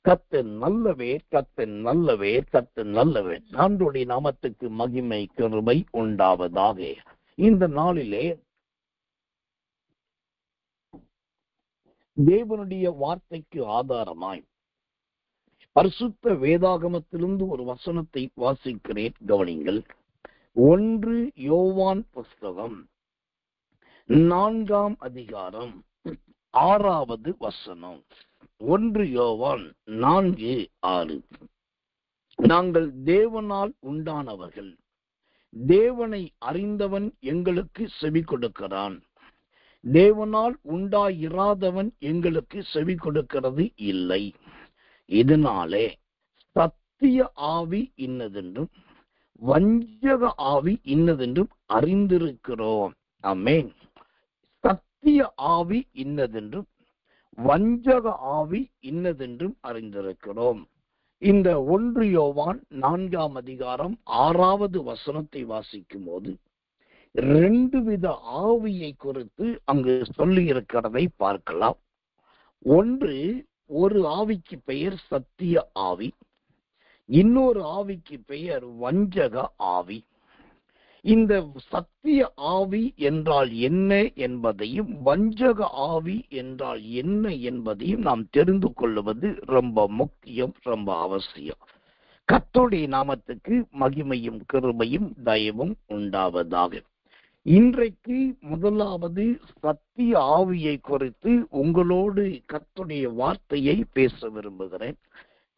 கர்த்தர் நல்லவர், கர்த்தர் நல்லவர், கர்த்தர் நல்லவர். ஆண்டவருடைய நாமத்துக்கு மகிமை கிருபை உண்டாவதாக. இந்த நாளிலே தேவனுடைய வார்த்தைக்கு ஆதாரமாய் பரிசுத்த வேதாகமத்திலிருந்து ஒரு வசனத்தை வாசிக்கிறேன், கவனிங்கள். 1 யோவான் புஸ்தகம் 4 அதிகாரம் 6 வசனம். 1 யோவான் 4:6. நாங்கள் தேவனால் உண்டானவர்கள், தேவனை அறிந்தவன் எங்களுக்கு செவி கொடுக்கிறான், தேவனால் உண்டாயிராதவன் எங்களுக்கு செவி கொடுக்கிறது இல்லை. இதனாலே சத்திய ஆவி இன்னதென்றும் வஞ்சக ஆவி இன்னதென்றும் அறிந்திருக்கிறோம். ஆமென். சத்திய ஆவி இன்னதென்றும் வஞ்சக ஆவி இன்னதென்றும் அறிந்திருக்கிறோம். இந்த 1 யோவான் 4 அதிகாரம் 6 வசனத்தை வாசிக்கும் போது 2 வித ஆவியை குறித்து அங்கு சொல்லி இருக்கிறதை பார்க்கலாம். ஒன்று, ஒரு ஆவிக்கு பெயர் சத்திய ஆவி, இன்னொரு ஆவிக்கு பெயர் வஞ்சக ஆவி. இந்த சத்திய ஆவி என்றால் என்ன என்பதையும் வஞ்சக ஆவி என்றால் என்ன என்பதையும் நாம் தெரிந்து கொள்வது ரொம்ப முக்கியம், ரொம்ப அவசியம். கர்த்தருடைய நாமத்துக்கு மகிமையும் கிருபையும் தயவும் உண்டாவதாக. இன்றைக்கு முதலாவது சத்திய ஆவியை குறித்து உங்களோடு கர்த்தருடைய வார்த்தையை பேச விரும்புகிறேன்.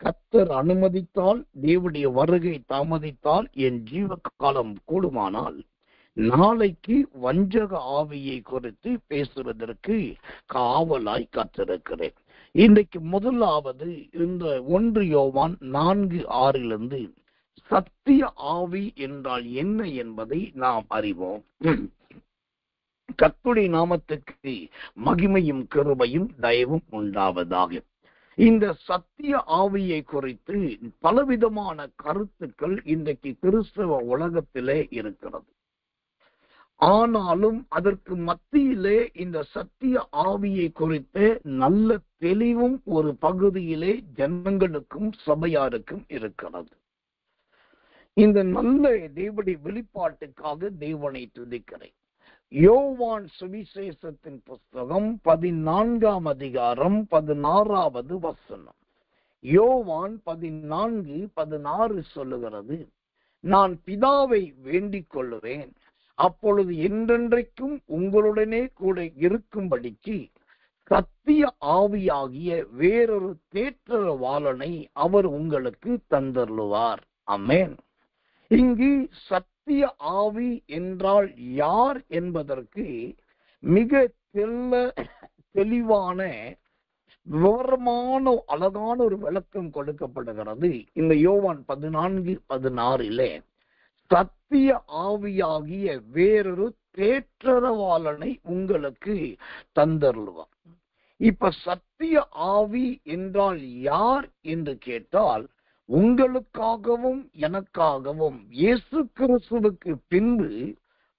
கர்த்தர் அனுமதித்தால், தேவனுடைய வருகை தாமதித்தால், என் ஜீவ காலம் கூடுமானால் நாளைக்கு வஞ்சக ஆவியை குறித்து பேசுவதற்கு காவலாய் காத்திருக்கிறேன். இன்றைக்கு முதலாவது இந்த 1 யோவான் 4:6 சத்திய ஆவி என்றால் என்ன என்பதை நாம் அறிவோம். கர்த்தருடைய நாமத்துக்கு மகிமையும் கிருபையும் தயவும் உண்டாவதாக. இந்த சத்திய ஆவியை குறித்து பலவிதமான கருத்துக்கள் இன்றைக்கு கிறிஸ்தவ உலகத்திலே இருக்கிறது. ஆனாலும் அதற்கு மத்தியிலே இந்த சத்திய ஆவியை குறித்து நல்ல தெளிவும் ஒரு பகுதியிலே ஜனங்களுக்கும் சபையாருக்கும் இருக்கிறது. இந்த நல்ல தேவனுடைய வெளிப்பாட்டுக்காக தேவனை துதிக்கிறேன். யோவான் சுவிசேஷத்தின் புஸ்தகம் 14 அதிகாரம் 16 வசனம். யோவான் 14:16 சொல்லுகிறது, நான் பிதாவை வேண்டிக் கொள்ளுவேன், அப்பொழுது என்றென்றைக்கும் உங்களுடனே கூட இருக்கும்படிக்கு சத்திய ஆவியாகிய வேறொரு தேற்றரவாளனை அவர் உங்களுக்கு தந்தருளுவார். ஆமென். இங்கு சத்திய ஆவி என்றால் யார் என்பதற்கு மிக தெளிவான விவரமான அழகான ஒரு விளக்கம் கொடுக்கப்படுகிறது. இந்த யோவான் 14:16 சத்திய ஆவியாகிய வேறொரு தேற்றரவாளனை உங்களுக்கு தந்தருளுவார். இப்ப சத்திய ஆவி என்றால் யார் என்று கேட்டால், உங்களுக்காகவும் எனக்காகவும் இயேசு கிறிஸ்துவுக்கு பின்பு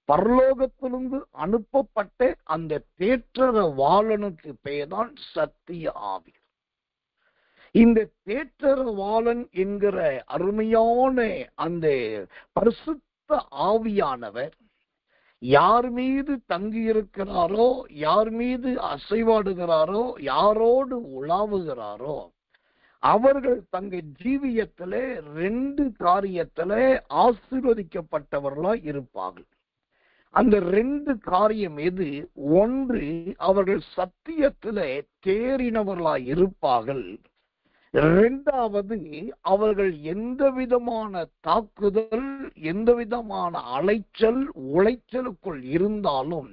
பரலோகத்திலிருந்து அனுப்பப்பட்ட அந்த தேற்றரவாளனுக்கு பெயர்தான் சத்திய ஆவி. இந்த தேற்றரவாளன் என்கிற அருமையான அந்த பரிசுத்த ஆவியானவர் யார் மீது தங்கி இருக்கிறாரோ, யார் மீது அசைவாடுகிறாரோ, யாரோடு உலாவுகிறாரோ, அவர்கள் தங்கள் ஜீவியத்திலே 2 காரியத்திலே ஆசீர்வதிக்கப்பட்டவர்களாய் இருப்பார்கள். அந்த 2 காரியம் எது? ஒன்று, அவர்கள் சத்தியத்திலே தேறினவர்களாய் இருப்பார்கள். 2வது, அவர்கள் எந்த விதமான தாக்குதல், எந்த விதமான உளைச்சலுக்குள் இருந்தாலும்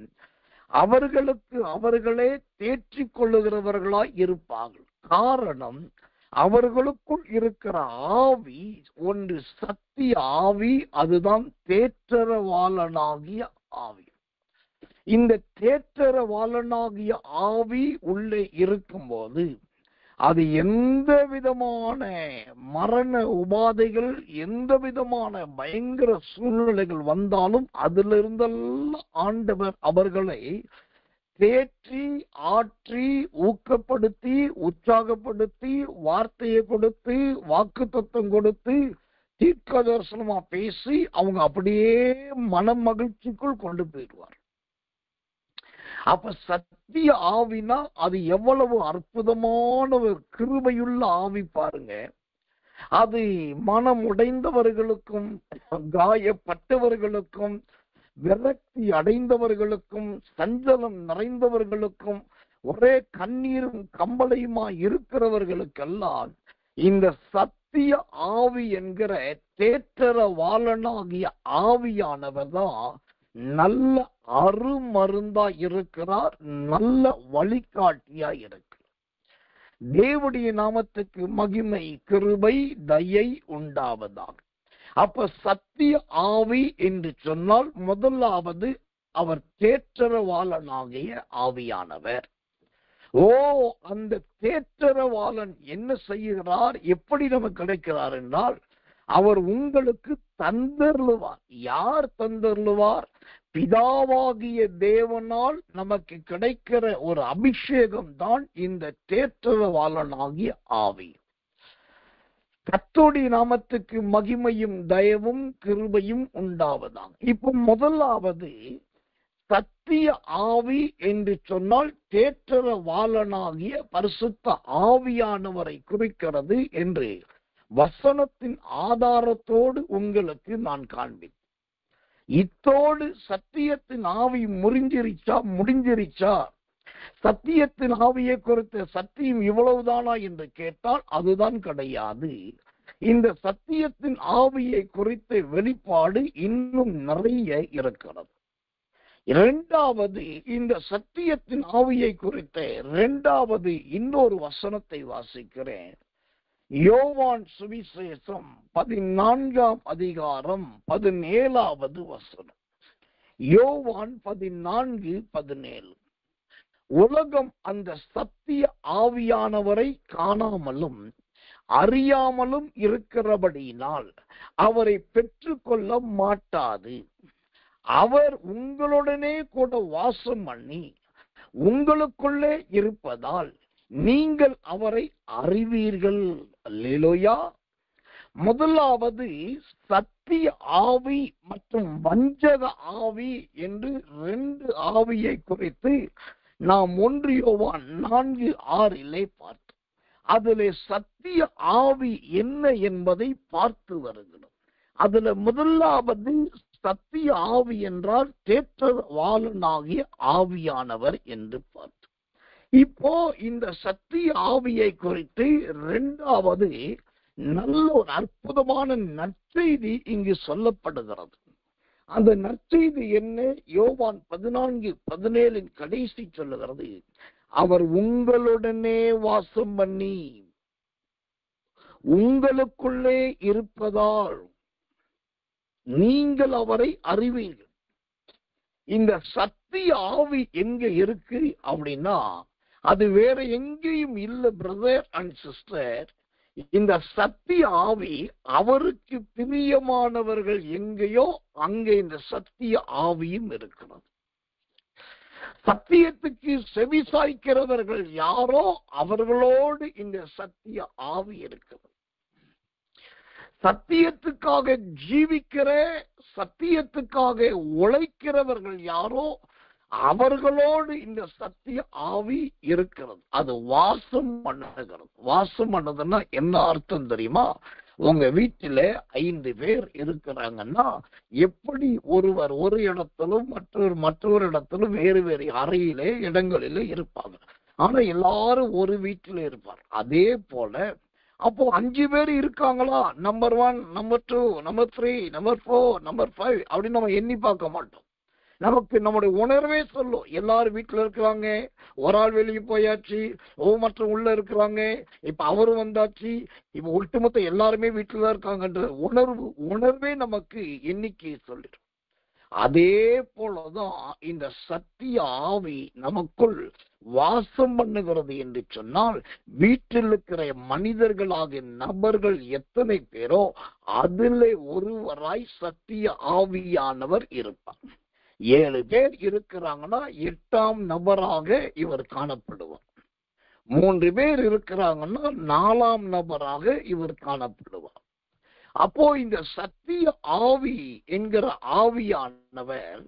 அவர்களுக்கு அவர்களே தேற்றிக் கொள்ளுகிறவர்களாய் இருப்பார்கள். காரணம், அவர்களுக்குள் இருக்கிற ஆவி ஒன்று சத்திய ஆவி, அதுதான் தேற்றரவாளனாகிய ஆவி. இந்த தேற்றரவாளனாகிய ஆவி உள்ளே இருக்கும்போது அது எந்த விதமான மரண உபாதைகள், எந்த விதமான பயங்கர சூழ்நிலைகள் வந்தாலும் அதிலிருந்தெல்லாம் ஆண்டவர் அவர்களை தேற்றி ஆற்றி ஊக்கப்படுத்தி உற்சாகப்படுத்தி வார்த்தையை கொடுத்து வாக்குத்தத்தம் கொடுத்து தீர்க்க தரிசனமா பேசி அவங்க அப்படியே மன மகிழ்ச்சிக்குள் கொண்டு போயிடுவார். அப்ப சத்திய ஆவினா அது எவ்வளவு அற்புதமான ஒரு கிருபையுள்ள ஆவி பாருங்க. அது மனம் உடைந்தவர்களுக்கும் காயப்பட்டவர்களுக்கும் விரக்தி அடைந்தவர்களுக்கும் சஞ்சலம் நிறைந்தவர்களுக்கும் ஒரே கண்ணீரும் கம்பளையுமா இருக்கிறவர்களுக்கெல்லாம் இந்த சத்திய ஆவி என்கிற தேற்றரவாளனாகிய ஆவியானவர் தான் நல்ல அருமருந்தா இருக்கிறார், நல்ல வழிகாட்டியா இருக்கிறார். தேவனுடைய நாமத்துக்கு மகிமை கிருபை தயை உண்டாவதாக. அப்ப சத்திய ஆவி என்று சொன்னால் முதலாவது அவர் தேற்றரவாளனாகிய ஆவியானவர். அந்த தேற்றரவாளன் என்ன செய்கிறார், எப்படி நமக்கு கிடைக்கிறார் என்றால் அவர் உங்களுக்கு தந்தருளுவார். யார் தந்தருளுவார்? பிதாவாகிய தேவனால் நமக்கு கிடைக்கிற ஒரு அபிஷேகம் தான் இந்த தேற்றரவாளனாகிய ஆவி. கர்த்தருடைய நாமத்துக்கு மகிமையும் தயவும் கிருபையும் உண்டாவதாக. இப்போ முதலாவது சத்திய ஆவி என்று சொன்னால் தேற்றரவாளனாகிய பரிசுத்த ஆவியானவரை குறிக்கிறது என்று வசனத்தின் ஆதாரத்தோடு உங்களுக்கு நான் காண்பித்தேன். இத்தோடு சத்தியத்தின் ஆவி முடிஞ்சிருச்சா? சத்தியத்தின் ஆவியை குறித்த சத்தியம் இவ்வளவுதானா என்று கேட்டால் அதுதான் கிடையாது. இந்த சத்தியத்தின் ஆவியை குறித்த வெளிப்பாடு இன்னும் நிறைய இருக்கிறது. இரண்டாவது, இந்த சத்தியத்தின் ஆவியை குறித்த இரண்டாவது இன்னொரு வசனத்தை வாசிக்கிறேன். யோவான் சுவிசேஷம் 14ஆம் அதிகாரம் 17வது வசனம். யோவான் 14:17. உலகம் அந்த சத்திய ஆவியானவரை காணாமலும் அறியாமலும் இருக்கிறபடியினால் அவரை பெற்றுக்கொள்ள மாட்டாது. அவர் உங்களுடனே கூட வாசம் பண்ணி உங்களுக்குள்ளே இருப்பதால் நீங்கள் அவரை அறிவீர்கள். அல்லேலூயா. முதலாவது சத்திய ஆவி மற்றும் வஞ்சக ஆவி என்று ரெண்டு ஆவியை குறித்து நாம் 1 யோவான் 4:6 பார்த்தோம். அதிலே சத்திய ஆவி என்ன என்பதை பார்த்து வருகிறோம். அதுல முதலாவது சத்திய ஆவி என்றால் தேற்றரவாளனாகிய ஆவியானவர் என்று பார்த்தோம். இப்போ இந்த சத்திய ஆவியை குறித்து இரண்டாவது நல்ல ஒரு அற்புதமான நற்செய்தி இங்கு சொல்லப்படுகிறது. அந்த நற்செய்தி என்ன? யோவான் 14:17 கடைசி சொல்லுகிறது, அவர் உங்களுடனே வாசம் பண்ணி உங்களுக்குள்ளே இருப்பதால் நீங்கள் அவரை அறிவீர்கள். இந்த சத்திய ஆவி எங்க இருக்கு அப்படின்னா அது வேற எங்கேயும் இல்லை பிரதர் அண்ட் சிஸ்டர். இந்த சத்திய ஆவி அவருக்கு பிரியமானவர்கள் எங்கேயோ அங்கே இந்த சத்திய ஆவியும் இருக்கிறது. சத்தியத்துக்கு செவி சாய்க்கிறவர்கள் யாரோ அவர்களோடு இந்த சத்திய ஆவி இருக்கிறது. சத்தியத்துக்காக ஜீவிக்கிற சத்தியத்துக்காக உழைக்கிறவர்கள் யாரோ அவர்களோடு இந்த சத்திய ஆவி இருக்கிறது. அது வாசம் பண்ணுகிறது. வாசம் பண்ணதுன்னா என்ன அர்த்தம் தெரியுமா? உங்க வீட்டில 5 பேர் இருக்கிறாங்கன்னா எப்படி ஒருவர் ஒரு இடத்திலும் மற்றொரு இடத்திலும் வேறு வேறு அறையிலே இடங்களிலே இருப்பாங்க. ஆனா எல்லாரும் ஒரு வீட்டில இருப்பார். அதே போல அப்போ 5 பேர் இருக்காங்களா, number 1, number 2, number 3, number 4, number 5 அப்படின்னு நம்ம எண்ணி பார்க்க மாட்டோம். நமக்கு நம்முடைய உணர்வே சொல்லும் எல்லாரும் வீட்டுல இருக்கிறாங்க, ஒரு ஆள் வெளியே போயாச்சு, மற்ற உள்ள இருக்கிறாங்க, இப்ப அவரும் வந்தாச்சு, இப்ப ஒட்டுமொத்த எல்லாருமே வீட்டுல தான் இருக்காங்கன்ற உணர்வே நமக்கு எண்ணிக்கையை சொல்லிடும். அதே போலதான் இந்த சத்திய ஆவி நமக்குள் வாசம் பண்ணுகிறது என்று சொன்னால் வீட்டில் இருக்கிற மனிதர்களாகிய நபர்கள் எத்தனை பேரோ அதிலே ஒருவராய் சத்திய ஆவியானவர் இருப்பார். 7 பேர் இருக்கிறாங்கன்னா 8ஆம் நபராக இவர் காணப்படுவார். 3 பேர் இருக்கிறாங்கன்னா 4ஆம் நபராக இவர் காணப்படுவார். அப்போ இந்த சத்திய ஆவி என்கிற ஆவியானவர்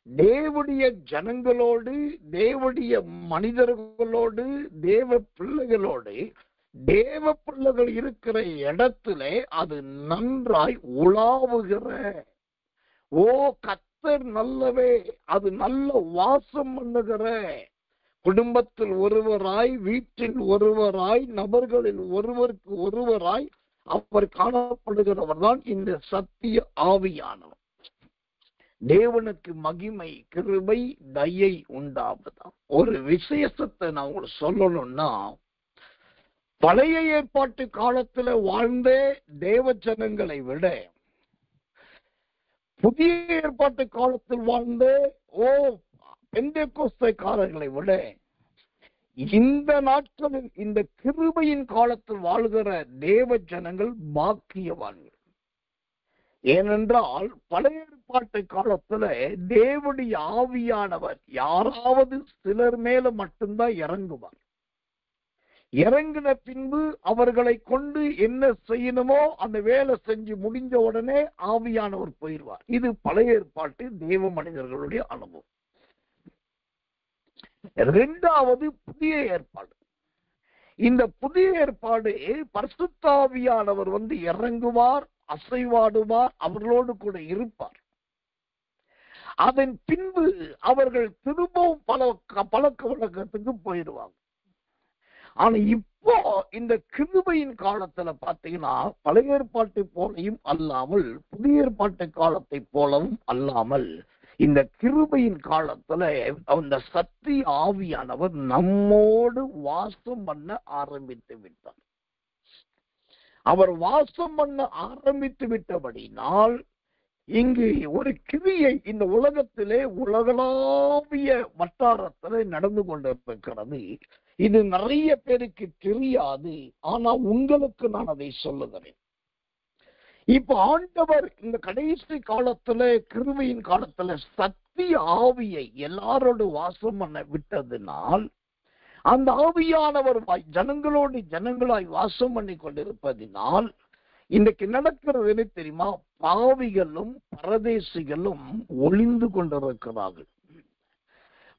தேவனுடைய ஜனங்களோடு, தேவனுடைய மனிதர்களோடு, தேவ பிள்ளைகளோடு, தேவ பிள்ளைகள் இருக்கிற இடத்துல அது நன்றாய் உலாவுகிற, ஓ கர்த்தர் நல்லவே, அது நல்ல வாசம் பண்ணுகிற, குடும்பத்தில் ஒருவராய், வீட்டில் ஒருவராய், நபர்களில் ஒருவருக்கு ஒருவராய் அவர் காணப்படுகிறவர் தான் இந்த சத்திய ஆவியானவர். தேவனுக்கு மகிமை, கிருபை, தயை உண்டாவதா. ஒரு விசேஷத்தை நான் உங்களுக்கு சொல்லணும்னா, பழைய ஏற்பாட்டு காலத்துல வாழ்ந்த தேவ ஜனங்களை விட புதிய ஏற்பாட்டு காலத்தில் வாழ்ந்த பெந்தேகோஸ்தேக்காரர்களை விட இந்த நாட்களில் இந்த கிருபையின் காலத்தில் வாழ்கிற தேவ ஜனங்கள் பாக்கியவான்கள். ஏனென்றால் பழைய ஏற்பாட்டு காலத்துல தேவனுடைய ஆவியானவர் யாராவது சிலர் மேல மட்டும்தான் இறங்குவார். இறங்கின பின்பு அவர்களை கொண்டு என்ன செய்யணுமோ அந்த வேலை செஞ்சு முடிஞ்ச உடனே ஆவியானவர் போயிடுவார். இது பழைய ஏற்பாட்டு தேவ மனிதர்களுடைய அனுபவம். 2வது புதிய ஏற்பாடு. இந்த புதிய ஏற்பாடு பரிசுத்த ஆவியானவர் இறங்குவார், அசைவாடுவார், அவர்களோடு கூட இருப்பார். அதன் பின்பு அவர்கள் திரும்பவும் பழக்க வழக்கத்துக்கு போயிடுவாங்க. ஆனா இப்போ இந்த கிருபையின் காலத்துல பாத்தீங்கன்னா பழைய ஏற்பாட்டை போலையும் அல்லாமல், புதிய ஏற்பாட்டு காலத்தை போலவும் அல்லாமல், இந்த கிருபையின் காலத்துல அந்த சத்திய ஆவியானவர் நம்மோடு வாசம் பண்ண ஆரம்பித்து விட்டார். அவர் வாசம் பண்ண ஆரம்பித்து விட்டபடினால் இங்கு ஒரு கிரியை இந்த உலகத்திலே உலகளாவிய வட்டாரத்திலே நடந்து கொண்டிருக்கிறது. இது நிறைய பேருக்கு தெரியாது. ஆனா உங்களுக்கு நான் அதை சொல்லுகிறேன். இப்ப ஆண்டவர் இந்த கடைசி காலத்துல, கிருபையின் காலத்துல சத்திய ஆவியை எல்லாரோடு வாசம் பண்ண விட்டதினால் அந்த ஆவியானவர் ஜனங்களோடு ஜனங்களாய் வாசம் பண்ணி கொண்டிருப்பதினால் இன்றைக்கு நடக்கிறது தெரியுமா? பாவிகளும் பரதேசிகளும் ஒளிந்து கொண்டிருக்கிறார்கள்.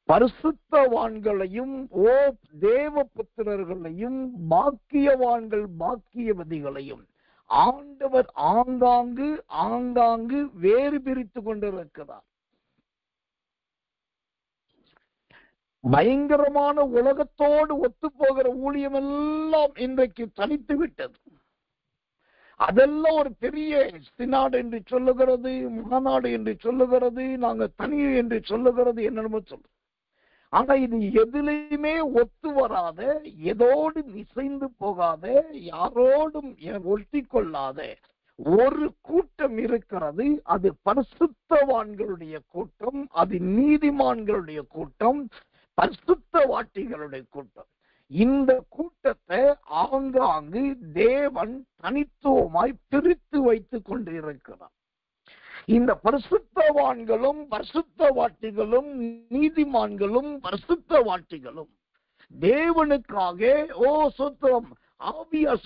பரிசுத்தவான்களையும் தேவ புத்திரர்களையும் பாக்கியவான்கள் பாக்கியவதிகளையும் ஆண்டவர் ஆங்காங்கு வேறு பிரித்து கொண்டிருக்கிறார். பயங்கரமான உலகத்தோடு ஒத்து போகிற ஊழியம் எல்லாம் இன்றைக்கு தனித்து விட்டது. அதெல்லாம் ஒரு பெரிய சினாடு என்று சொல்லுகிறது, மாநாடு என்று சொல்லுகிறது, நாங்க தனி என்று சொல்லுகிறது, என்னென்னமோ சொல்லுது. ஆனா இது எதிலையுமே ஒத்து வராத, எதோடு இசைந்து போகாத, யாரோடும் ஒட்டி கொள்ளாத ஒரு கூட்டம் இருக்கிறது. அது பரிசுத்தவான்களுடைய கூட்டம், அது நீதிமான்களுடைய கூட்டம், பரிசுத்தவாட்டிகளுடைய கூட்டம். இந்த கூட்டத்தை ஆங்காங்கு தேவன் தனித்துவமாய் பிரித்து வைத்துக் கொண்டிருக்கிறார். இந்த பரிசுத்தவான்களும் பரிசுத்தவாட்டிகளும் நீதிமான்களும் பரிசுத்தவாட்டிகளும் தேவனுக்காக சுத்தம்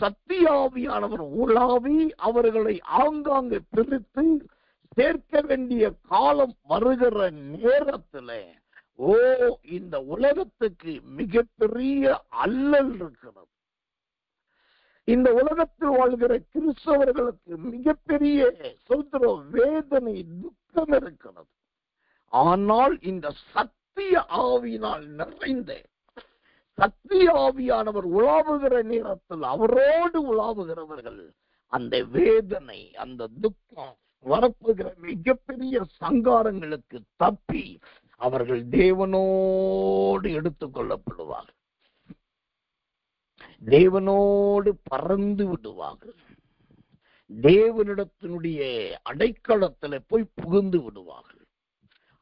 சத்திய ஆவியானவர் உலாவி அவர்களை ஆங்காங்கு பிரித்து சேர்க்க வேண்டிய காலம் வருகிற நேரத்தில் இந்த உலகத்துக்கு மிகப்பெரிய அல்லல் இருக்கிறது. இந்த உலகத்தில் வாழ்கிற கிறிஸ்தவர்களுக்கு மிகப்பெரிய வேதனை, துக்கம் இருக்கிறது. ஆனால் இந்த சத்திய ஆவியினால் நிறைந்த சத்திய ஆவியானவர் உலாவுகிற நேரத்தில் அவரோடு உலாவுகிறவர்கள் அந்த வேதனை, அந்த துக்கம், வரப்புகிற மிகப்பெரிய சங்காரங்களுக்கு தப்பி அவர்கள் தேவனோடு எடுத்துக் கொள்ளப்படுவார்கள். தேவனோடு பறந்து விடுவார்கள். தேவனிடத்தினுடைய அடைக்கலத்தில் போய் புகுந்து விடுவார்கள்.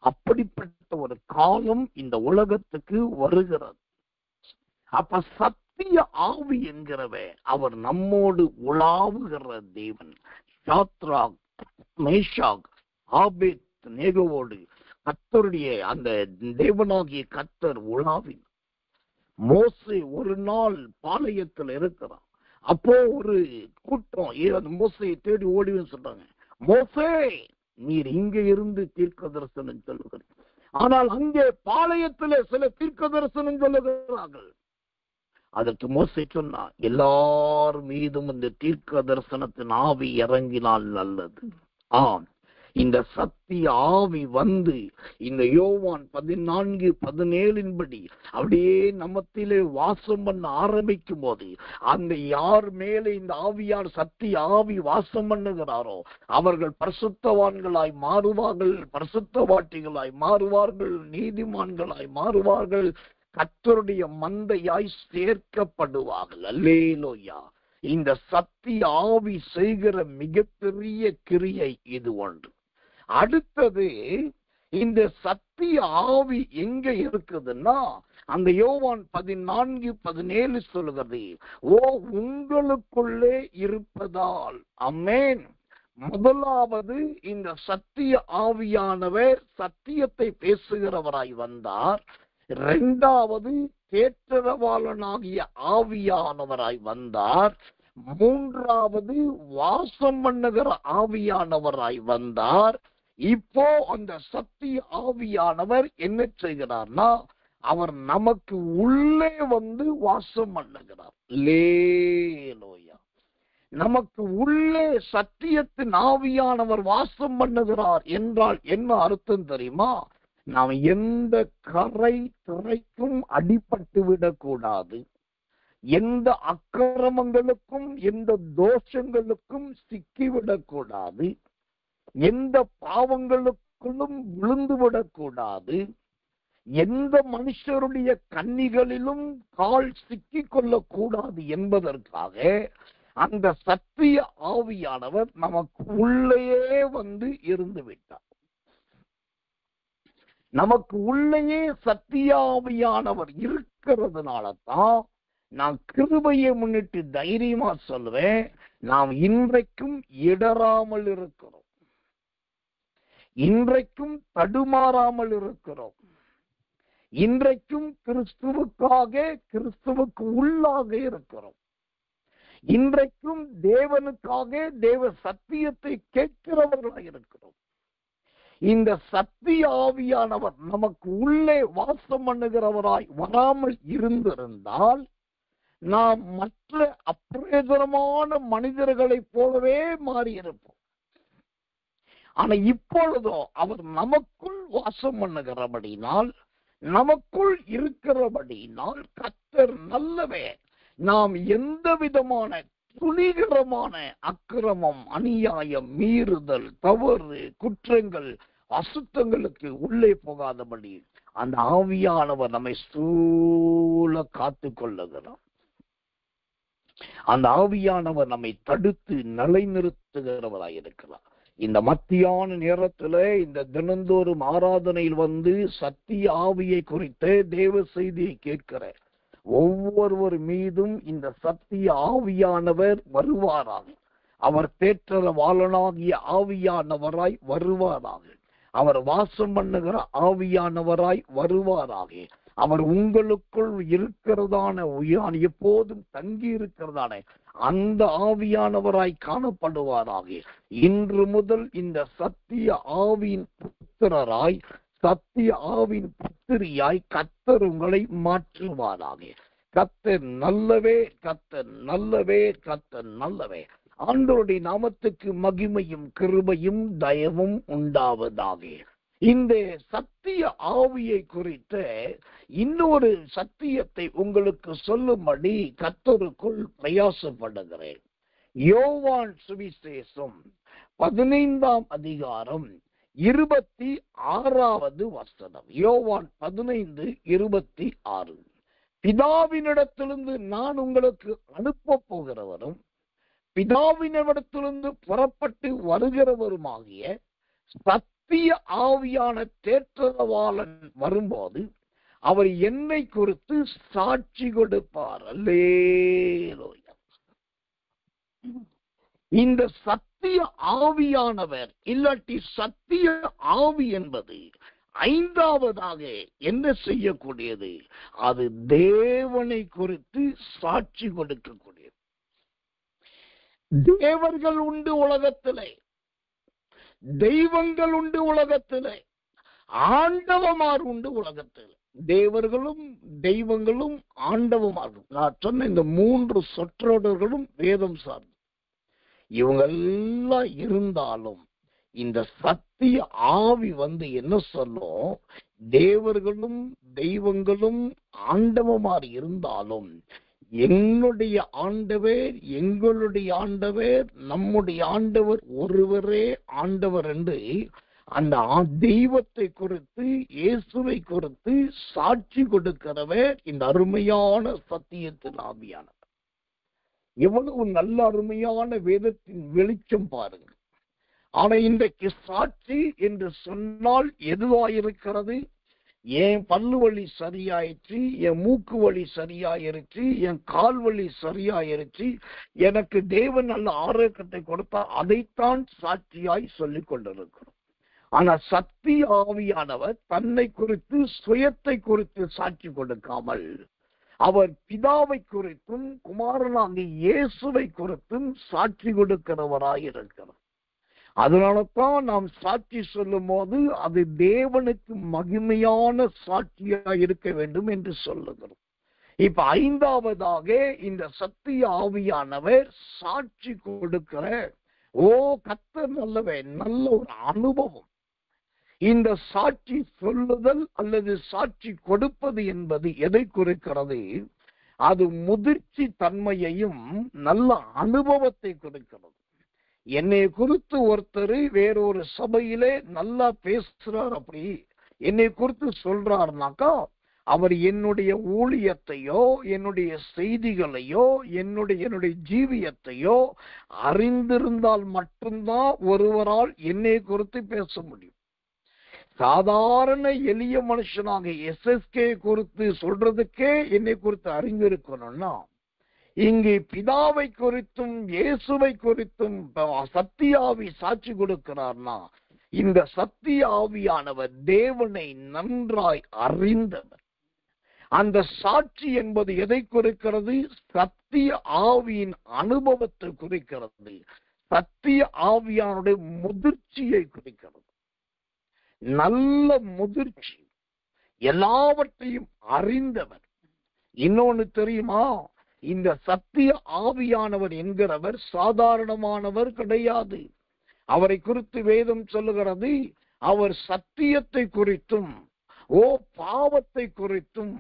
அப்படிப்பட்ட ஒரு காலம் இந்த உலகத்துக்கு வருகிறது. அப்ப சத்திய ஆவி என்கிறவ அவர் நம்மோடு உலாவுகிற தேவன். சாத்ராக், மேஷாக், ஆபேத் நேகோவோடு கர்த்தருடைய அந்த தேவனாகிய கர்த்தர் உலாவின். மோசே ஒரு நாள் பாளையத்தில் இருக்கிறான். அப்போ ஒரு கூட்டம் மோசையை தேடி ஓடின்னு சொல்றாங்க, மோசே நீர் இங்க இருந்து தீர்க்க தரிசனம் சொல்லுகிறீர். ஆனால் அங்கே பாளையத்திலே சில தீர்க்க தரிசனம் சொல்லுகிறார்கள். அதற்கு மோசே சொன்னா, எல்லார் மீதும் இந்த தீர்க்க தரிசனத்தின் ஆவி இறங்கினால் நல்லது. ஆம், இந்த சத்திய ஆவி வந்து இந்த யோவான் 14:17 படி அப்படியே நம்மத்திலே வாசம் பண்ண ஆரம்பிக்கும் போது, அந்த யார் மேலே இந்த ஆவியார் சத்திய ஆவி வாசம் பண்ணுகிறாரோ அவர்கள் பரிசுத்தவான்களாய் மாறுவார்கள், பரிசுத்தவாட்டிகளாய் மாறுவார்கள், நீதிமான்களாய் மாறுவார்கள், கர்த்தருடைய மந்தையாய் சேர்க்கப்படுவார்கள். அல்லேலூயா. இந்த சத்திய ஆவி செய்கிற மிகப்பெரிய கிரியை இது ஒன்று. அடுத்தது, இந்த சத்திய ஆவி எங்க இருக்குதுன்னா, அந்த யோவான் 14:17 சொல்லுகிறது, ஓ உங்களுக்குள்ளே இருப்பதால். ஆமென். முதலாவது, இந்த சத்திய ஆவியானவர் சத்தியத்தை பேசுகிறவராய் வந்தார். இரண்டாவது, தேற்றரவாளனாகிய ஆவியானவராய் வந்தார். மூன்றாவது, வாசம் பண்ணுகிற ஆவியானவராய் வந்தார். இப்போ அந்த சத்திய ஆவியானவர் என்ன செய்கிறார்னா, அவர் நமக்கு உள்ளே வந்து வாசம் பண்ணுகிறார். அல்லேலூயா. நமக்கு உள்ளே சத்தியத்தின் ஆவியானவர் வாசம் பண்ணுகிறார் என்றால் என்ன அர்த்தம் தெரியுமா? நாம் எந்த கரை திரைக்கும் அடிபட்டு விடக்கூடாது, எந்த அக்கிரமங்களுக்கும் எந்த தோஷங்களுக்கும் சிக்கிவிடக்கூடாது, எந்த பாவங்களுக்குள்ளும் விழுந்து விடக்கூடாது, எந்த மனுஷருடைய கண்ணிகளிலும் கால் சிக்கிக் கொள்ளக்கூடாது என்பதற்காக அந்த சத்திய ஆவியானவர் நமக்கு உள்ளேயே வந்து இருந்து விட்டார். நமக்கு உள்ளேயே சத்திய ஆவியானவர் இருக்கிறதுனால தான் நான் கிருபையை முன்னிட்டு தைரியமா சொல்லுவேன், நாம் இன்றைக்கும் இடராமல் இருக்கிறோம், இன்றைக்கும் தடுமாறாமல் இருக்கிறோம், இன்றைக்கும் கிறிஸ்துவுக்காக கிறிஸ்துவுக்கு உள்ளாக இருக்கிறோம், இன்றைக்கும் தேவனுக்காக தேவ சத்தியத்தை கேட்கிறவர்களாக இருக்கிறோம். இந்த சத்திய ஆவியானவர் நமக்கு உள்ளே வாசம் பண்ணுகிறவராய் வராமல் இருந்திருந்தால் நாம் மற்ற அப்பிரயோஜனமான மனிதர்களைப் போலவே மாறியிருப்போம். ஆனா இப்பொழுதோ அவர் நமக்குள் வாசம் பண்ணுகிறபடினால், நமக்குள் இருக்கிறபடினால் கர்த்தர் நல்லவே. நாம் எந்த விதமான துணிகரமான அக்கிரமம், அநியாயம், மீறுதல், தவறு, குற்றங்கள், அசுத்தங்களுக்கு உள்ளே போகாதபடி அந்த ஆவியானவர் நம்மை சூழ காத்து கொள்ளுகிறார். அந்த ஆவியானவர் நம்மை தடுத்து நிலைநிறுத்துகிறவராய் இருக்கிறார். இந்த மத்தியான நேரத்துல இந்த தினந்தோறும் ஆராதனையில் வந்து சத்திய ஆவியை குறித்த தேவ செய்தியை கேட்கிற ஒவ்வொருவர் மீதும் இந்த சத்திய ஆவியானவர் வருவாராக. அவர் தேற்றரவாளனாகிய ஆவியானவராய் வருவாராக. அவர் வாசம் பண்ணுகிற ஆவியானவராய் வருவாராக. அவர் உங்களுக்குள் இருக்கிறதான எப்போதும் தங்கி இருக்கிறதான அந்த ஆவியானவராய் காணப்படுவாராக. இன்று முதல் இந்த சத்திய ஆவியின் புத்திரராய், சத்திய ஆவின் புத்திரியாய் கர்த்தர் உங்களை மாற்றுவாராக. கர்த்தர் நல்லவே, கர்த்தர் நல்லவே, கர்த்தர் நல்லவே. ஆண்டவருடைய நாமத்துக்கு மகிமையும் கிருபையும் தயவும் உண்டாவதாக. இந்த சத்திய ஆவியை குறித்த இன்னொரு சத்தியத்தை உங்களுக்கு சொல்லும்படி கர்த்தருக்குள் பிரயாசப்படுகிறேன். யோவான் சுவிசேஷம் 15ஆம் அதிகாரம் 26வது வசனம். யோவான் 15:26. பிதாவினிடத்திலிருந்து நான் உங்களுக்கு அனுப்ப போகிறவரும் பிதாவினிடத்திலிருந்து புறப்பட்டு வருகிறவருமாகிய சத்திய ஆவியான தேற்றரவாளன் வரும்போது அவர் என்னை குறித்து சாட்சி கொடுப்பார். அல்லேலூயா. இந்த சத்திய ஆவியானவர் இல்லாட்டி சத்திய ஆவி என்பது ஐந்தாவதாக என்ன செய்யக்கூடியது? அது தேவனை குறித்து சாட்சி கொடுக்கக்கூடியது. தேவர்கள் உண்டு உலகத்திலே, தெய்வங்கள் உண்டு உலகத்திலே, ஆண்டவமார் உண்டு உலகத்தில். தேவர்களும் தெய்வங்களும் ஆண்டவமாரும். நான் சொன்ன இந்த 3 சொற்றொடர்களும் வேதம் சார்ந்து. இவங்கெல்லாம் இருந்தாலும் இந்த சத்திய ஆவி என்ன சொல்லும்? தேவர்களும் தெய்வங்களும் ஆண்டவமார் இருந்தாலும் என்னுடைய ஆண்டவர், எங்களுடைய ஆண்டவர், நம்முடைய ஆண்டவர் ஒருவரே ஆண்டவர் என்று அந்த தெய்வத்தை குறித்து, இயேசுவை குறித்து சாட்சி கொடுக்கிறவர் இந்த அருமையான சத்தியத்தின் ஆவியானவர். எவ்வளவு நல்ல அருமையான வேதத்தின் வெளிச்சம் பாருங்க. ஆனா இன்றைக்கு சாட்சி என்று சொன்னால் எதுவாயிருக்கிறது? என் பல்லு வலி சரியாயிடுச்சு, என் மூக்கு வலி சரியாயிருச்சு, என் கால் வலி சரியாயிருச்சு, எனக்கு தேவன் நல்ல ஆரோக்கியத்தை கொடுத்தா அதைத்தான் சாட்சியாய் சொல்லிக் கொண்டிருக்கிறோம். ஆனா சத்திய ஆவியானவர் தன்னை குறித்து, சுயத்தை குறித்து சாட்சி கொடுக்காமல் அவர் பிதாவை குறித்தும் குமாரனாகிய இயேசுவை குறித்தும் சாட்சி கொடுக்கிறவராயிருக்கிறார். அதனாலதான் நாம் சாட்சி சொல்லும் போது அது தேவனுக்கு மகிமையான சாட்சியாக இருக்க வேண்டும் என்று சொல்லுகிறோம். இப்ப ஐந்தாவதாக இந்த சத்திய ஆவியானவர் சாட்சி கொடுக்கிற கர்த்தர் நல்லவன், நல்ல ஒரு அனுபவம். இந்த சாட்சி சொல்லுதல் அல்லது சாட்சி கொடுப்பது என்பது எதை குறிக்கிறது? அது முதிர்ச்சி தன்மையையும் நல்ல அனுபவத்தை கொடுக்கிறது. என்னை குறித்து ஒருத்தர் வேறொரு சபையிலே நல்லா பேசுறார், அப்படி என்னை குறித்து சொல்றாருனாக்கா அவர் என்னுடைய ஊழியத்தையோ, என்னுடைய செய்திகளையோ, என்னுடைய ஜீவியத்தையோ அறிந்திருந்தால் மட்டும்தான் ஒருவரால் என்னை குறித்து பேச முடியும். சாதாரண எளிய மனுஷனாக எஸ்எஸ்கே குறித்து சொல்றதுக்கே என்னை குறித்து அறிந்திருக்கணும்னா, இங்கு பிதாவை குறித்தும் இயேசுவை குறித்தும் சத்திய ஆவி சாட்சி கொடுக்கிறார்னா, இந்த சத்திய ஆவியானவர் தேவனை நன்றாய் அறிந்தவர். அந்த சாட்சி என்பது எதை குறிக்கிறது? சத்திய ஆவியின் அனுபவத்தை குறிக்கிறது. சத்திய ஆவியானுடைய முதிர்ச்சியை குறிக்கிறது. நல்ல முதிர்ச்சி, எல்லாவற்றையும் அறிந்தவர். இன்னொன்னு தெரியுமா? இந்த சத்திய ஆவியானவர் என்கிறவர் சாதாரணமானவர் கிடையாது. அவரை குறித்து வேதம் சொல்லுகிறது, அவர் சத்தியத்தை குறித்தும் பாவத்தை குறித்தும்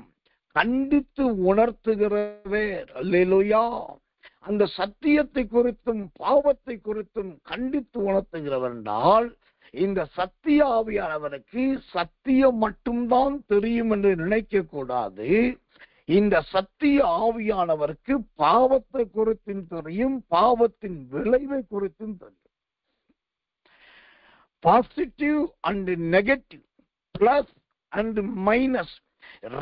கண்டித்து உணர்த்துகிறவர். அல்லேலூயா! அந்த சத்தியத்தை குறித்தும் பாவத்தை குறித்தும் கண்டித்து உணர்த்துகிறவர் என்றால், இந்த சத்திய ஆவியானவருக்கு சத்தியம் மட்டும்தான் தெரியும் என்று நினைக்க கூடாது. இந்த சத்திய ஆவியானவருக்கு பாவத்தை குறித்தும் தெரியும், பாவத்தின் விளைவை குறித்தும் தெரியும். Positive and negative, plus and minus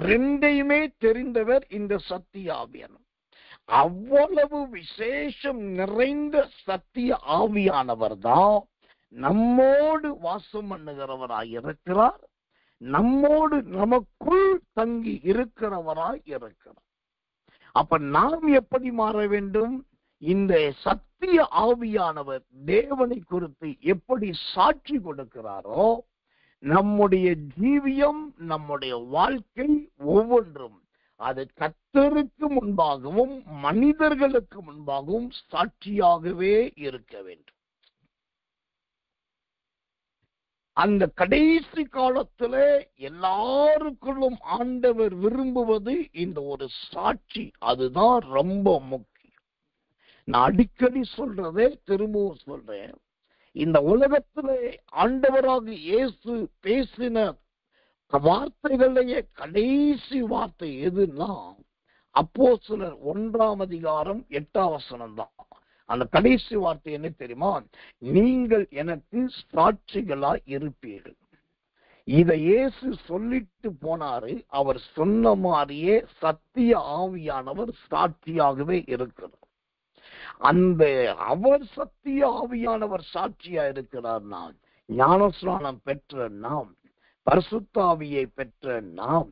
ரெண்டையுமே தெரிந்தவர் இந்த சத்திய ஆவியானவர். அவ்வளவு விசேஷம் நிறைந்த சத்திய ஆவியானவர் தான் நம்மோடு வாசம் பண்ணுகிறவராய் இருக்கிறார், நம்மோடு நமக்குள் தங்கி இருக்கிறவராய் இருக்கிறார். அப்ப நாம் எப்படி மாற வேண்டும்? இந்த சத்திய ஆவியானவர் தேவனை குறித்து எப்படி சாட்சி கொடுக்கிறாரோ, நம்முடைய ஜீவியம், நம்முடைய வாழ்க்கை ஒவ்வொன்றும் அது கர்த்தருக்கு முன்பாகவும் மனிதர்களுக்கு முன்பாகவும் சாட்சியாகவே இருக்க வேண்டும். அந்த கடைசி காலத்துல எல்லாருக்குள்ளும் ஆண்டவர் விரும்புவது இந்த ஒரு சாட்சி. அதுதான் ரொம்ப முக்கியம். நான் அடிக்கடி சொல்றதே திரும்பவும் சொல்றேன். இந்த உலகத்துல ஆண்டவராக இயேசு பேசின வார்த்தைகளையே கடைசி வார்த்தை எதுன்னா, அப்போஸ்தலர் 1 தான். அந்த கடைசி வார்த்தை என்ன தெரியுமா? நீங்கள் எனக்கு சாட்சிகளாய் இருப்பீர்கள். இதை இயேசு சொல்லிட்டு போனாரு. அவர் சொன்ன மாதிரியே சத்திய ஆவியானவர் சாட்சியாகவே இருக்கிறார். அந்த அவர் சத்திய ஆவியானவர் சாட்சியா இருக்கிறார். நாம் ஞானஸ்நானம் பெற்ற நாம் பரிசுத்தாவியை பெற்ற நாம்,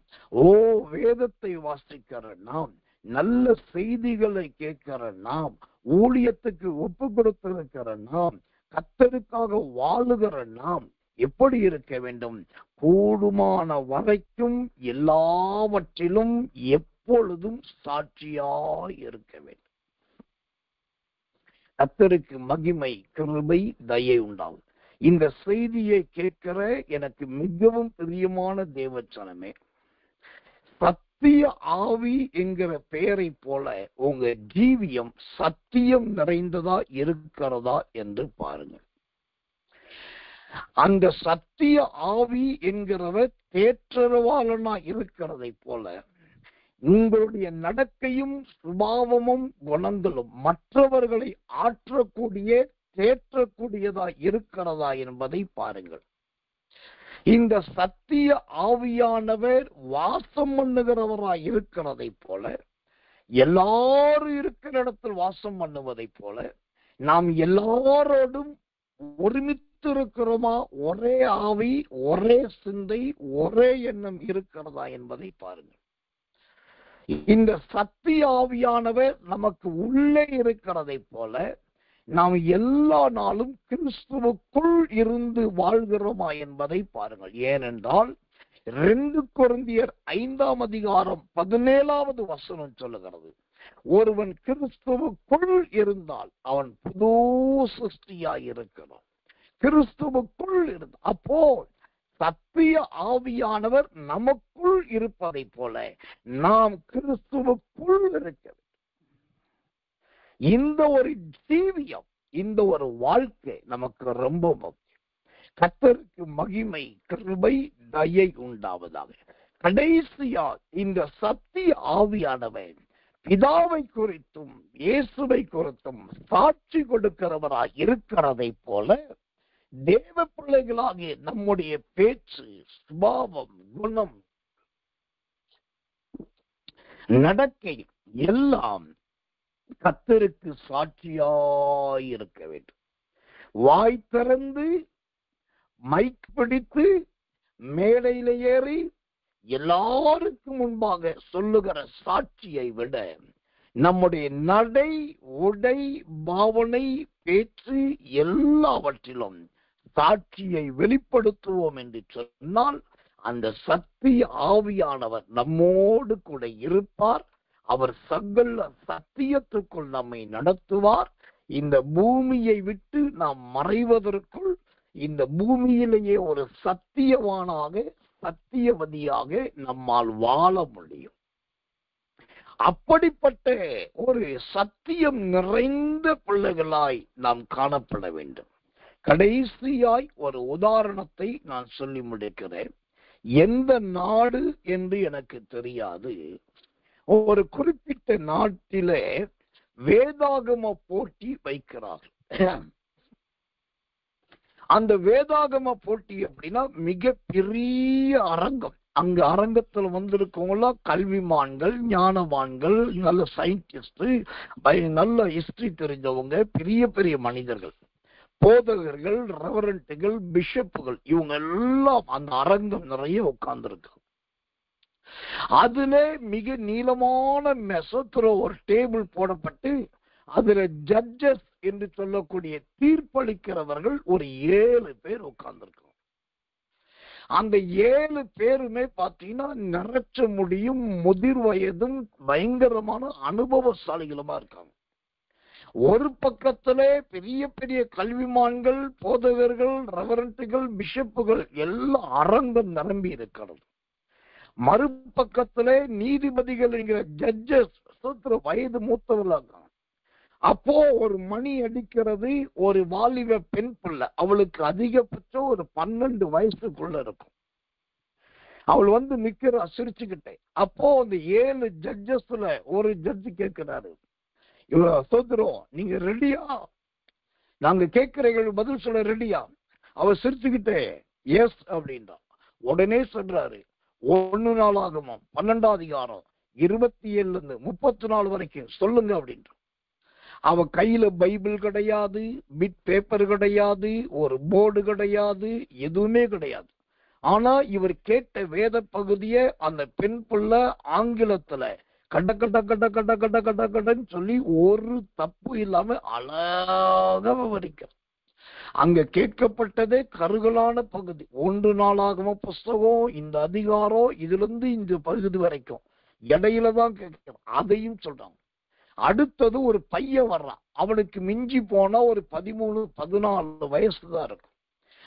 வேதத்தை வாசிக்கிற நாம், நல்ல செய்திகளை கேட்கிற நாம், ஊழியத்துக்கு ஒப்பு கொடுத்திருக்கிற நாம், கர்த்தருக்காக வாழுகிற நாம் எப்படி இருக்க வேண்டும்? கூடுமான வரைக்கும் எல்லாவற்றிலும் எப்பொழுதும் சாட்சியாய் இருக்க வேண்டும். கர்த்தருக்கு மகிமை, கிருபை, தயை உண்டாகும். இந்த செய்தியை கேட்கிற எனக்கு மிகவும் பிரியமான தேவச்சனமே, சத்திய ஆவி என்கிற பெயரை போல உங்க ஜீவியம் சத்தியம் நிறைந்ததா இருக்கிறதா என்று பாருங்க. அந்த சத்திய ஆவி என்கிறவர் தேற்றரவாளனா இருக்கிறதை போல உங்களுடைய நடக்கையும் சுபாவமும் குணங்களும் மற்றவர்களை ஆற்றக்கூடிய தேற்றக்கூடியதா இருக்கிறதா என்பதை பாருங்கள். இந்த சத்திய ஆவியானவர் வாசம் பண்ணுகிறவராய் இருக்கிறதை போல, எல்லாரும் இருக்கிற இடத்தில் வாசம் பண்ணுவதை போல, நாம் எல்லாரோடும் ஒருமித்து இருக்கிறோமா? ஒரே ஆவி, ஒரே சிந்தை, ஒரே எண்ணம் இருக்கிறதா என்பதை பாருங்கள். இந்த சத்திய ஆவியானவர் நமக்கு உள்ளே இருக்கிறதை போல நாம் எல்லா நாளும் கிறிஸ்துவுக்குள் இருந்து வாழ்கிறோமா என்பதை பாருங்கள். ஏனென்றால் 2 கொரிந்தியர் 5ஆம் அதிகாரம் 17வது வசனம் சொல்லுகிறது, ஒருவன் கிறிஸ்துவுக்குள் இருந்தால் அவன் புது சிருஷ்டியாய் இருக்கிறான். கிறிஸ்துவுக்குள் இருந்தால், அப்போ சத்திய ஆவியானவர் நமக்குள் இருப்பதை போல நாம் கிறிஸ்துவுக்குள் இருக்க. இந்த ஒரு ஜீவியம், இந்த ஒரு வாழ்க்கை நமக்கு ரொம்ப முக்கியம். கர்த்தருக்கு மகிமை, கிருபை, தயை உண்டாவதாக. கடைசியா இந்த சத்திய ஆவியானவர் பிதாவை குறித்தும் இயேசுவை குறித்தும் சாட்சி கொடுக்கிறவராய் இருக்கிறதை போல தேவ பிள்ளைகளாகிய நம்முடைய பேச்சு, சுபாவம், குணம், நடக்கை எல்லாம் கர்த்தருக்கு சாட்சியாய் இருக்க வேண்டும். வாய் திறந்து மைக் பிடித்து மேடையில ஏறி எல்லாருக்கும் முன்பாக சொல்லுகிற சாட்சியை விட நம்முடைய நடை, உடை, பாவனை, பேச்சு எல்லாவற்றிலும் சாட்சியை வெளிப்படுத்துவோம் என்று சொன்னால் அந்த சத்திய ஆவியானவர் நம்மோடு கூட இருப்பார். அவர் சகல சத்தியத்துக்குள் நம்மை நடத்துவார். இந்த பூமியை விட்டு நாம் மறைவதற்குள் இந்த பூமியிலேயே ஒரு சத்தியவானாக, சத்தியவதியாக நம்மால் வாழ முடியும். அப்படிப்பட்ட ஒரு சத்தியம் நிறைந்த பிள்ளைகளாய் நாம் காணப்பட வேண்டும். கடைசியாய் ஒரு உதாரணத்தை நான் சொல்லி முடிக்கிறேன். எந்த நாடு என்று எனக்கு தெரியாது. ஒரு குறிப்பிட்ட நாட்டிலே வேதாகம போட்டி வைக்கிறார்கள். அந்த வேதாகம போட்டி அப்படின்னா மிக பெரிய அரங்கம். அங்க அரங்கத்துல வந்திருக்கவங்கள கல்விமான்கள், ஞானவான்கள், நல்ல சயின்டிஸ்ட், நல்ல ஹிஸ்டரி தெரிஞ்சவங்க, பெரிய பெரிய மனிதர்கள், போதகர்கள், ரெவரண்ட்டுகள், பிஷப்புகள், இவங்க எல்லாம் அந்த அரங்கம் நிறைய உட்கார்ந்துருக்கு. அதுல மிக நீளமான மெசத்துல ஒரு டேபிள் போடப்பட்டு அதுல ஜட்ஜஸ் என்று சொல்லக்கூடிய தீர்ப்பளிக்கிறவர்கள் ஒரு 7 பேர் உட்கார்ந்துருக்கோம். அந்த 7 பேருமே பாத்தீங்கன்னா நிறைச்ச முடியும், முதிர் வயதும், பயங்கரமான அனுபவசாலிகளுமா இருக்காங்க. ஒரு பக்கத்துல பெரிய பெரிய கல்விமான்கள், போதகர்கள், ரெவரண்ட்டுகள், பிஷப்புகள் எல்லாம் அரங்கம் நிரம்பி இருக்கிறது. மறுபக்கத்துல நீதிபதிகள் என்கிற ஜட்ஜஸ் வயது மூத்தவர்களாக. அப்போ ஒரு மணி அடிக்கிறது, ஒரு வாலிப பெண் பிள்ளை, அவளுக்கு அதிகபட்சம் ஒரு 12 வயசுக்குள்ள இருக்கும். அவள் வந்து நிக்கிறா சிரிச்சுக்கிட்டே. அப்போ அந்த 7 ஜட்ஜஸ்ல ஒரு ஜட்ஜ் கேட்கிறாரு, சோதரம் நீங்க ரெடியா? நாங்க கேட்கிற பதில் சொல்ல ரெடியா? அவ சிரிச்சுக்கிட்டே எஸ் அப்படின்றா. உடனே சொல்றாரு, 1 நாளாகமம் 12ஆம் அதிகாரம் 27 34 வரைக்கும் சொல்லுங்க அப்படின்ற. அவ கையில பைபிள் கிடையாது, பிட் பேப்பர் கிடையாது, ஒரு போர்டு கிடையாது, எதுவுமே கிடையாது. ஆனா இவர் கேட்ட வேத பகுதியை அந்த பெண் பிள்ளை ஆங்கிலத்துல கட்ட கட்ட கட்ட கட்ட கட்ட கட்ட கட்டன்னு சொல்லி ஒரு தப்பு இல்லாம அழகா விவரிக்கிறார். அங்க கேட்கப்பட்டதே கருகலான பகுதி. 1 நாளாகம புஸ்தகம், இந்த அதிகாரம், இதுல இருந்து இந்த பகுதி வரைக்கும் இடையில தான் கேட்கிறோம். அதையும் சொல்றாங்க. அடுத்தது ஒரு பையன் வர்றான். அவனுக்கு மிஞ்சி போனா ஒரு 13-14 வயசு தான் இருக்கும்.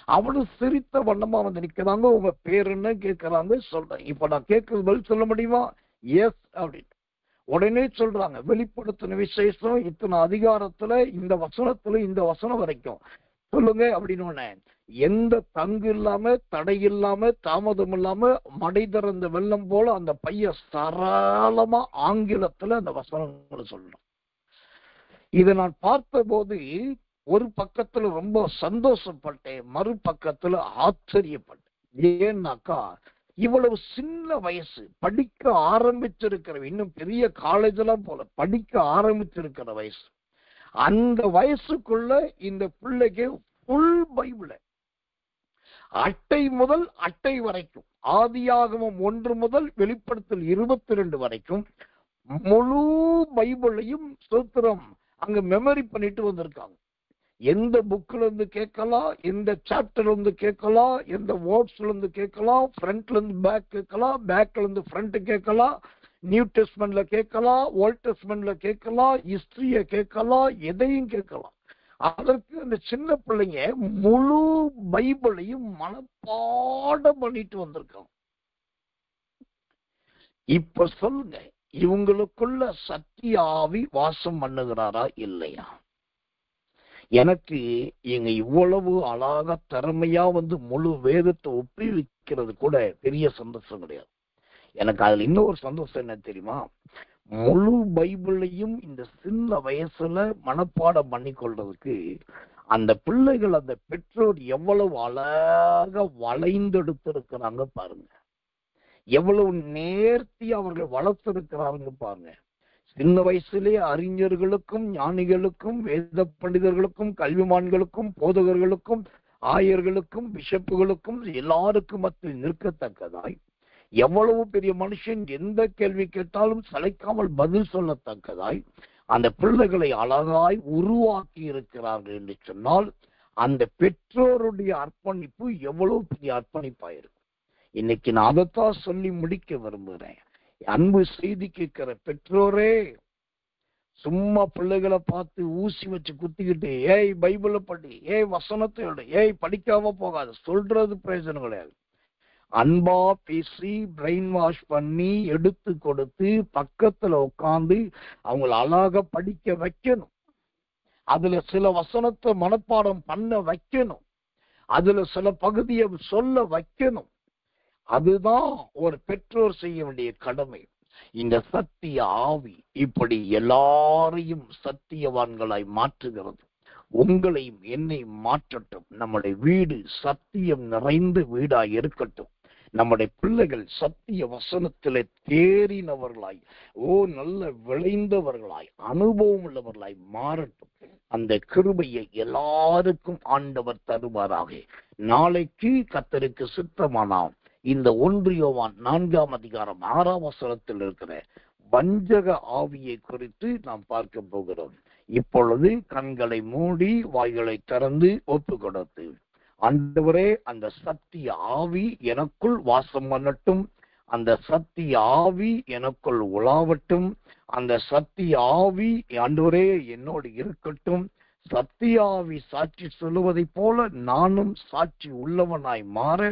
அவனு சிரித்த வண்ணமா வந்து நிக்கிறாங்க. உங்க பேர் என்ன கேட்கிறாங்க. சொல்றேன். இப்ப நான் கேட்கறது பதில் சொல்ல முடியுமா? எஸ் அப்படின்னு உடனே சொல்றாங்க. வெளிப்படுத்தின விசேஷம் இத்தனை அதிகாரத்துல இந்த வசனத்துல இந்த வசனம் வரைக்கும் சொல்லுங்க அப்படின்னு. எந்த தங்கு இல்லாம, தடை இல்லாம, தாமதம் இல்லாம மடை திறந்த வெள்ளம் போல அந்த பையன் சரளமா ஆங்கிலத்துல அந்த வசனங்களை சொல்லணும். இதை நான் பார்த்த போது ஒரு பக்கத்துல ரொம்ப சந்தோஷப்பட்டேன், மறுபக்கத்துல ஆச்சரியப்பட்டேன். ஏன்னாக்கா இவ்வளவு சின்ன வயசு, படிக்க ஆரம்பிச்சிருக்கிற, இன்னும் பெரிய காலேஜ் எல்லாம் போல படிக்க ஆரம்பிச்சிருக்கிற வயசு. அந்த வயசுக்குள்ள இந்த பிள்ளைக்கு ஃபுல் பைபிள், அட்டை முதல் அட்டை வரைக்கும், ஆதியாகமம் 1 முதல் வெளிப்படுத்தல் 22 வரைக்கும் முழு பைபிளையும் ஸ்தோத்திரம் அங்க மெமரி பண்ணிட்டு வந்திருக்காங்க. எந்த புக்ல இருந்து கேட்கலாம், எந்த சாப்டர்ல இருந்து கேட்கலாம், எந்த வேர்ட்ஸ்ல இருந்து கேட்கலாம், ஃப்ரண்ட்ல இருந்து பேக் கேட்கலாம், பேக்ல இருந்து ஃப்ரண்ட் கேட்கலாம், நியூ டெஸ்ட்மெண்ட்ல கேட்கலாம், ஓல்ட் டெஸ்ட்மெண்ட்ல கேட்கலாம், ஹிஸ்டரிய கேட்கலாம், எதையும் கேட்கலாம். அதற்கு அந்த சின்ன பிள்ளைங்க முழு பைபிளையும் மனப்பாடம் பண்ணிட்டு வந்திருக்காங்க. இப்ப சொல்லுங்க, இவங்களுக்குள்ள சத்திய ஆவி வாசம் பண்ணுகிறாரா இல்லையா? எனக்கு எங்க இவ்வளவு அழகா திறமையா வந்து முழு வேதத்தை ஒப்புவிக்கிறது கூட பெரிய சந்தோஷம் கிடையாது. எனக்கு அதுல இன்னொரு சந்தோஷம் என்ன தெரியுமா? முழு பைபிளையும் இந்த சின்ன வயசுல மனப்பாடம் பண்ணி கொள்றதுக்கு அந்த பிள்ளைகள், அந்த பெற்றோர் எவ்வளவு அழகா வளைந்தெடுத்திருக்கிறாங்க பாருங்க. எவ்வளவு நேர்த்தி அவர்கள் வளர்த்திருக்கிறாங்க பாருங்க. சின்ன வயசுலே அறிஞர்களுக்கும், ஞானிகளுக்கும், வேத பண்டிதர்களுக்கும், கல்விமான்களுக்கும், போதகர்களுக்கும், ஆயர்களுக்கும், பிஷப்புகளுக்கும் எல்லாருக்கும் மத்தியில் நிற்கத்தக்கதாய், எவ்வளவு பெரிய மனுஷன் எந்த கேள்வி கேட்டாலும் சளைக்காமல் பதில் சொல்லத்தக்கதாய் அந்த பிள்ளைகளை அழகாய் உருவாக்கி இருக்கிறார்கள் என்று சொன்னால், அந்த பெற்றோருடைய அர்ப்பணிப்பு எவ்வளவு பெரிய அர்ப்பணிப்பாயிருக்கு. இன்னைக்கு நான் அதைத்தான் சொல்லி முடிக்க விரும்புகிறேன். அன்பு செய்தி கேட்கிற பெற்றோரே, சும்மா பிள்ளைகளை பார்த்து ஊசி வச்சு குத்திக்கிட்டு ஏய் பைபிளை படி, ஏய் வசனத்தை எடு, ஏய் படிக்காம போகாது சொல்றது பிரயோஜனம் கிடையாது. அன்பா பேசி பிரெயின் வாஷ் பண்ணி எடுத்து கொடுத்து பக்கத்துல உட்காந்து அவங்கள அழகா படிக்க வைக்கணும். அதுல சில வசனத்தை மனப்பாடம் பண்ண வைக்கணும். அதுல சில பகுதியை சொல்ல வைக்கணும். அதுதான் ஒரு பெற்றோர் செய்ய வேண்டிய கடமை. இந்த சத்திய ஆவி இப்படி எல்லாரையும் சத்தியவான்களாய் மாற்றுகிறது. உங்களையும் என்னையும் மாற்றட்டும். நம்முடைய வீடு சத்தியம் நிறைந்த வீடாய் இருக்கட்டும். நம்முடைய பிள்ளைகள் சத்திய வசனத்திலே தேறினவர்களாய், நல்ல விளைந்தவர்களாய், அனுபவம் உள்ளவர்களாய் மாறட்டும். அந்த கிருபையை எல்லாருக்கும் ஆண்டவர் தருவாராக. நாளைக்கு கர்த்தருக்கு சித்தமானால் இந்த 1 யோவான் 4ஆம் அதிகாரம் 6ஆம் வசனத்தில் இருக்கிற வஞ்சக ஆவியை குறித்து நாம் பார்க்க போகிறோம். இப்பொழுது கண்களை மூடி வாய்களை திறந்து ஒப்பு கொடுத்து, ஆண்டவரே, அந்த சத்திய ஆவி எனக்குள் வாசம் பண்ணட்டும், அந்த சத்திய ஆவி எனக்குள் உலாவட்டும், அந்த சத்திய ஆவி ஆண்டவரே என்னோடு இருக்கட்டும். சத்திய ஆவி சாட்சி சொல்லுவதை போல நானும் சாட்சி உள்ளவனாய் மாற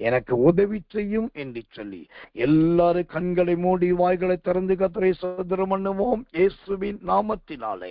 எனக்கு உதவி செய்யும் என்று சொல்லி எல்லாரும் கண்களை மூடி வாய்களை திறந்து கர்த்தரை ஸ்தோத்திரம் பண்ணுவோம், இயேசுவின் நாமத்தினாலே.